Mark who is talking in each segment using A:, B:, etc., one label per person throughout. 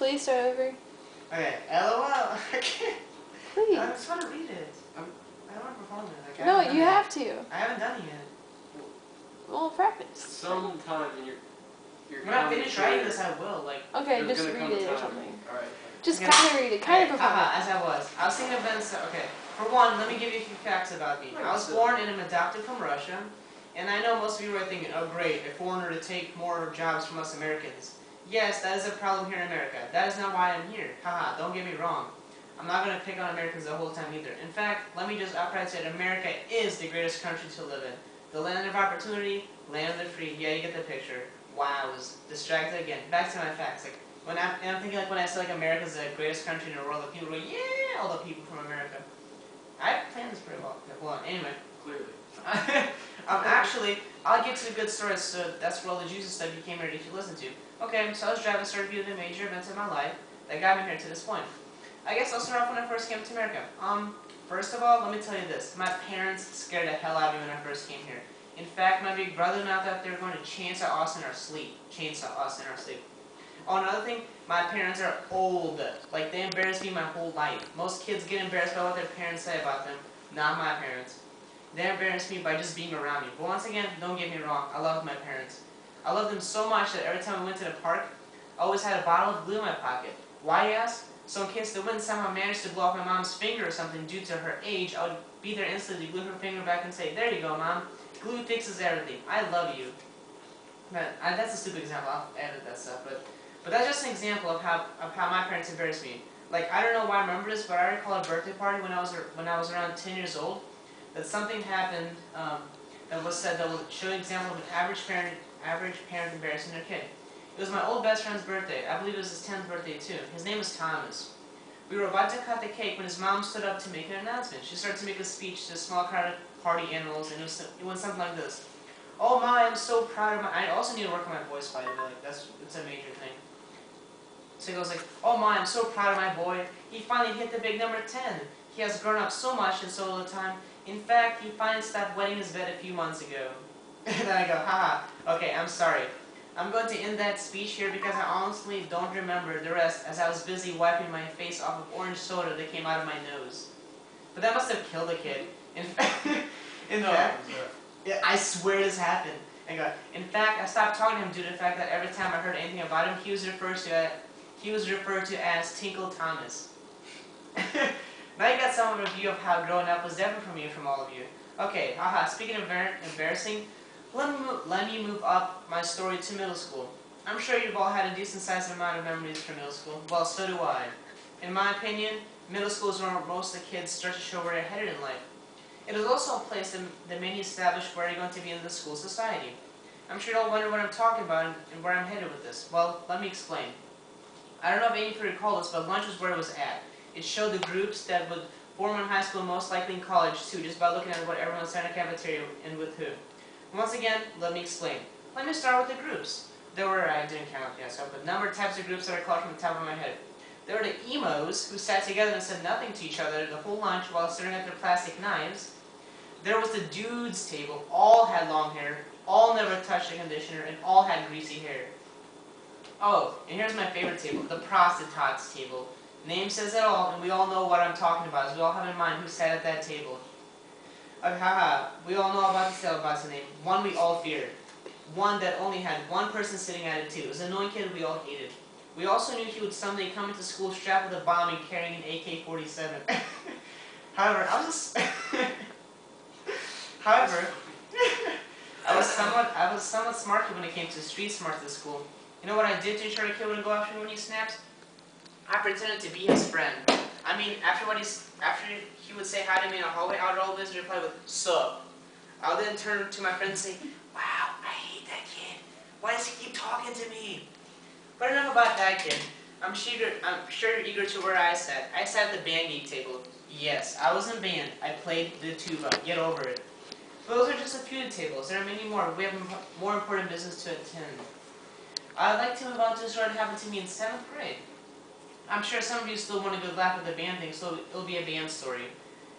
A: Please start over.
B: Okay, LOL. I can't.
A: Please.
B: I just want to read it. I don't want to perform it. Like,
A: No, you have to.
B: I haven't done it yet.
A: Well, practice.
C: Sometime in your
B: when I finish writing this, I will. Like.
A: Okay, just read it or something.
C: Alright.
A: Just kind of read it. Kind of perform it.
B: As I was thinking of Ben. Okay. For one, let me give you a few facts about me. I was born and am adopted from Russia, and I know most of you are thinking, "Oh, great, a foreigner to take more jobs from us Americans." Yes, that is a problem here in America. That is not why I'm here. Haha, don't get me wrong. I'm not going to pick on Americans the whole time either. In fact, let me just outright say that America is the greatest country to live in. The land of opportunity, land of the free. Yeah, you get the picture. Wow, I was distracted again. Back to my facts. Like when I'm thinking like when I say like America's the greatest country in the world, the people go, yeah, all the people from America. I planned this pretty well. Well, anyway.
C: Clearly.
B: Actually, I'll get to the good stories, so that's where all the juicy stuff you came here to listen to. Okay, so I was driving Sergei to the major events of my life that got me here to this point. I guess I'll start off when I first came to America. First of all, let me tell you this. My parents scared the hell out of me when I first came here. In fact, my big brother and I thought they were going to chainsaw us in our sleep. Oh, another thing, my parents are old. Like, they embarrassed me my whole life. Most kids get embarrassed by what their parents say about them. Not my parents. They embarrassed me by just being around me. But once again, don't get me wrong, I love my parents. I love them so much that every time we went to the park, I always had a bottle of glue in my pocket. Why, you ask? So in case the wind somehow managed to blow off my mom's finger or something due to her age, I would be there instantly, glue her finger back and say, "There you go, Mom. Glue fixes everything. I love you." That's a stupid example. I'll edit that stuff. But that's just an example of how my parents embarrassed me. Like, I don't know why I remember this, but I recall a birthday party when I was around 10 years old. That something happened that was said that would show an example of an average parent embarrassing their kid. It was my old best friend's birthday. I believe it was his 10th birthday too. His name was Thomas. We were about to cut the cake when his mom stood up to make an announcement. She started to make a speech to a small crowd of party animals, and it went something like this. "Oh my, I'm so proud of my..." I also need to work on my voice, by the way. Like it's a major thing. So it goes like, "Oh my, I'm so proud of my boy. He finally hit the big number 10. He has grown up so much in so little time. In fact, he finally stopped wetting his bed a few months ago." And then I go, haha, okay, I'm sorry. I'm going to end that speech here because I honestly don't remember the rest as I was busy wiping my face off of orange soda that came out of my nose. But that must have killed the kid. In fact, yeah, I swear this happened. I go, in fact, I stopped talking to him due to the fact that every time I heard anything about him, he was referred to as Tinkle Thomas. Now you got some of a view of how growing up was different from you, from all of you. Okay, haha, speaking of embarrassing, let me move up my story to middle school. I'm sure you've all had a decent sized amount of memories from middle school. Well, so do I. In my opinion, middle school is where most of the kids start to show where they're headed in life. It is also a place that many establish where you're going to be in the school society. I'm sure you'll wonder what I'm talking about and where I'm headed with this. Well, let me explain. I don't know if any of you recall this, but lunch was where it was at. It showed the groups that would form in high school, most likely in college too, just by looking at what everyone said in the cafeteria and with who. Once again, let me explain. Let me start with the groups. There were, I didn't count yet, so I put number of types of groups that are called from the top of my head. There were the emos, who sat together and said nothing to each other the whole lunch while staring at their plastic knives. There was the dudes table. All had long hair, all never touched a conditioner, and all had greasy hair. Oh, and here's my favorite table, the prostitutes table. Name says it all, and we all know what I'm talking about, as we all have in mind who sat at that table. Haha, we all know about the name. One we all feared. One that only had one person sitting at it too. It was an annoying kid we all hated. We also knew he would someday come into school strapped with a bomb and carrying an AK-47. However, I was somewhat smart when it came to street smarts at school. You know what I did to ensure the kid wouldn't go after me when he snapped? I pretended to be his friend. I mean, after he would say hi to me in a hallway, I would always reply with, "Sup?" I'll then turn to my friend and say, "Wow, I hate that kid. Why does he keep talking to me?" But enough about that kid. I'm sure you're eager to where I sat. I sat at the band geek table. Yes, I was in band. I played the tuba. Get over it. But those are just a few tables. There are many more. We have more important business to attend. I'd like to move on to a story that happened to me in 7th grade. I'm sure some of you still want a good laugh at the band thing, so it'll be a band story.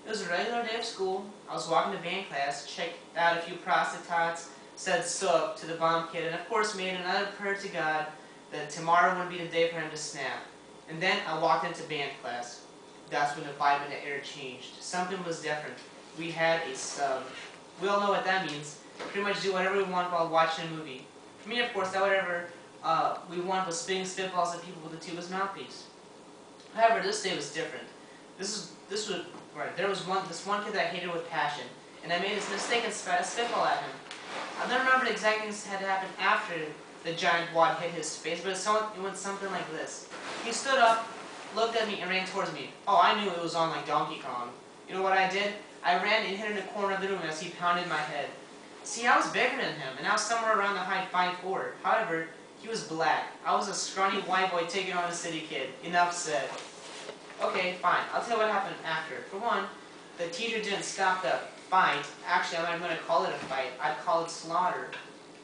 B: It was a regular day of school. I was walking to band class, checked out a few prostitutes, said "sup" to the bomb kid, and of course made another prayer to God that tomorrow would be the day for him to snap. And then I walked into band class. That's when the vibe in the air changed. Something was different. We had a sub. We all know what that means. Pretty much do whatever we want while watching a movie. For me, of course, that whatever we want was spitting spitballs at people with a tubeless mouthpiece. However, this day was different. There was this one kid that I hated with passion, and I made this mistake and spat a spitball at him. I don't remember the exact things that had happened after the giant wad hit his face, but it went something like this. He stood up, looked at me, and ran towards me. Oh, I knew it was on like Donkey Kong. You know what I did? I ran and hid in the corner of the room as he pounded my head. See, I was bigger than him, and I was somewhere around the height 5'4". However, he was black. I was a scrawny white boy taking on a city kid. Enough said. Okay, fine. I'll tell you what happened after. For one, the teacher didn't stop the fight. Actually, I'm not going to call it a fight. I'd call it slaughter.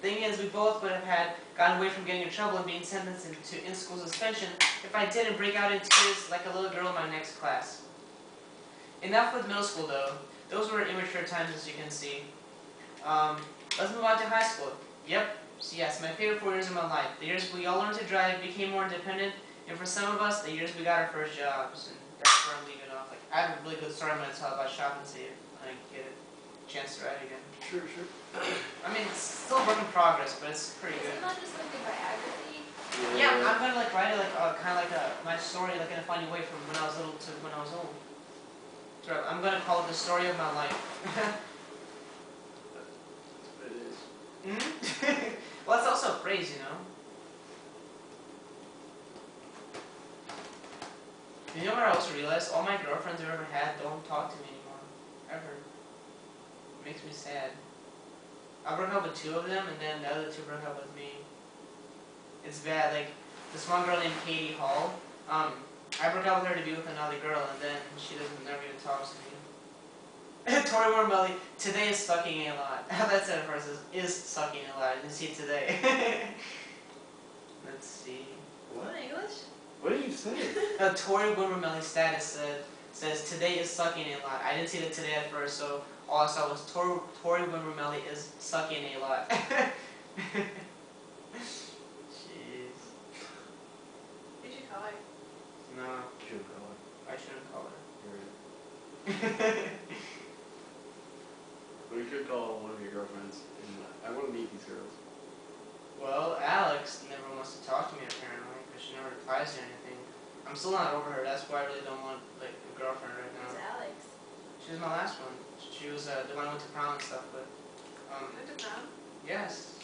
B: Thing is, we both would have gotten away from getting in trouble and being sentenced to in-school suspension if I didn't break out in tears like a little girl in my next class. Enough with middle school, though. Those were immature times, as you can see. Let's move on to high school. Yep. So yes, my favorite 4 years of my life. The years we all learned to drive, became more independent, and for some of us, the years we got our first jobs. And that's where I'm leaving off. Like, I have a really good story I'm going to tell about shop and see if I can get a chance to ride again.
C: Sure.
B: I mean, it's still a work in progress, but it's pretty good.
A: Isn't that just like a biography?
B: Yeah, I'm going to like write it like kind of like my story, like in a funny way from when I was little to when I was old. So I'm going to call it the story of my life.
C: That's what it is.
B: Mm-hmm. Well, it's also a phrase, you know. You know what I also realized? All my girlfriends I've ever had don't talk to me anymore. Ever. It makes me sad. I broke up with 2 of them, and then the other 2 broke up with me. It's bad. Like, this one girl named Katie Hall, I broke up with her to be with another girl, and then she never even talks to me. Tori Mormelli, today is sucking a lot. That's it first, is sucking a lot. I didn't see it today. Let's see.
C: What?
A: English?
C: What did you say?
B: Tori Mormelli's status says today is sucking a lot. I didn't see the today at first, so all I saw was Tori Mormelli is sucking a lot. Jeez.
A: Did you call her?
B: No,
C: Shouldn't call it.
B: I shouldn't call her.
C: You're right. We could call one of your girlfriends. And I want to meet these girls.
B: Well, Alex never wants to talk to me apparently, because she never replies to anything. I'm still not over her. That's why I really don't want like a girlfriend right now.
A: Who's Alex?
B: She was my last one. She was the one I went to prom and stuff with.
A: You went to prom?
B: Yes.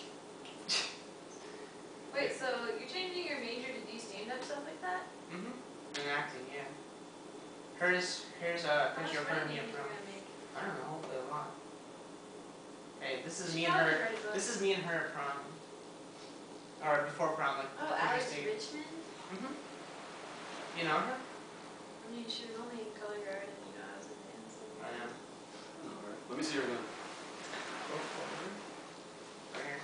A: Wait, so you're changing your major to do stand-up stuff like that?
B: Mhm. In acting, yeah. Here's
A: How much
B: picture of her and me
A: money do you
B: at
A: think
B: prom.
A: you're gonna make?
B: I don't know, hopefully a lot. Hey, this is
A: She
B: me and
A: probably
B: her.
A: read a book.
B: This is me and her at prom. Or before prom, like.
A: Oh, Alex
B: interesting.
A: Richmond?
B: Mhm. You know her?
A: I mean, she was only in color guard and, you know, I was in dance. So.
B: I am.
C: Alright. Let me see her again.
B: Go forward. Right here.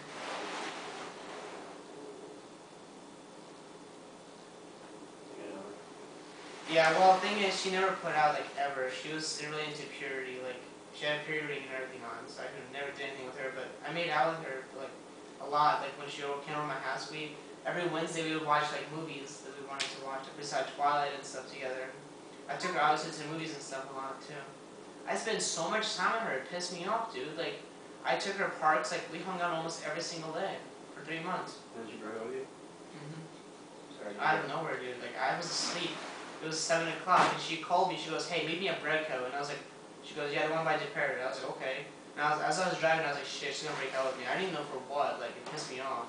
B: Yeah, well, the thing is, she never put out, like, ever. She was really into purity, like, she had a period ring and everything on, so I could never do anything with her, but I made out with her, like, a lot. Like, when she came over to my house, every Wednesday we would watch, like, movies that we wanted to watch, like, besides Twilight and stuff together. I took her, obviously, to movies and stuff a lot, too. I spent so much time with her, it pissed me off, dude. Like, I took her parks, like, we hung out almost every single day for 3 months.
C: Did she break up with you?
B: Mm-hmm.
C: Sorry.
B: Out of nowhere, dude. Like, I was asleep. It was 7 o'clock, and she called me. She goes, "Hey, meet me at Breadco." And I was like, she goes, "Yeah, the one by DePerry." I was like, "Okay." And as I was driving, I was like, "Shit, she's gonna break up with me." I didn't even know for what. Like, it pissed me off.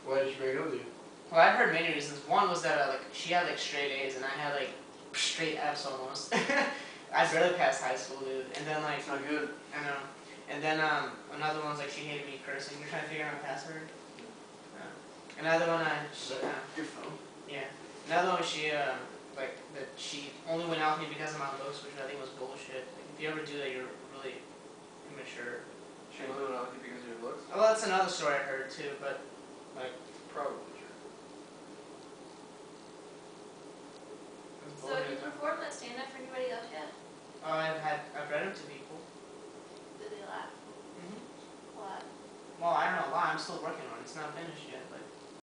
C: Why did she break up with you?
B: Well, I've heard many reasons. One was that like she had like straight A's, and I had like straight F's almost. I barely passed high school, dude. And then like,
C: It's not good.
B: I know. And then another one's like she hated me cursing. You're trying to figure out my password. Another one,
C: Your phone.
B: yeah. Another one, she like that she only went out with me because of my looks, which I think was bullshit. Like, if you ever do that, you're really immature.
C: She only went out with you because of your looks?
B: Well, that's another story I heard too, but like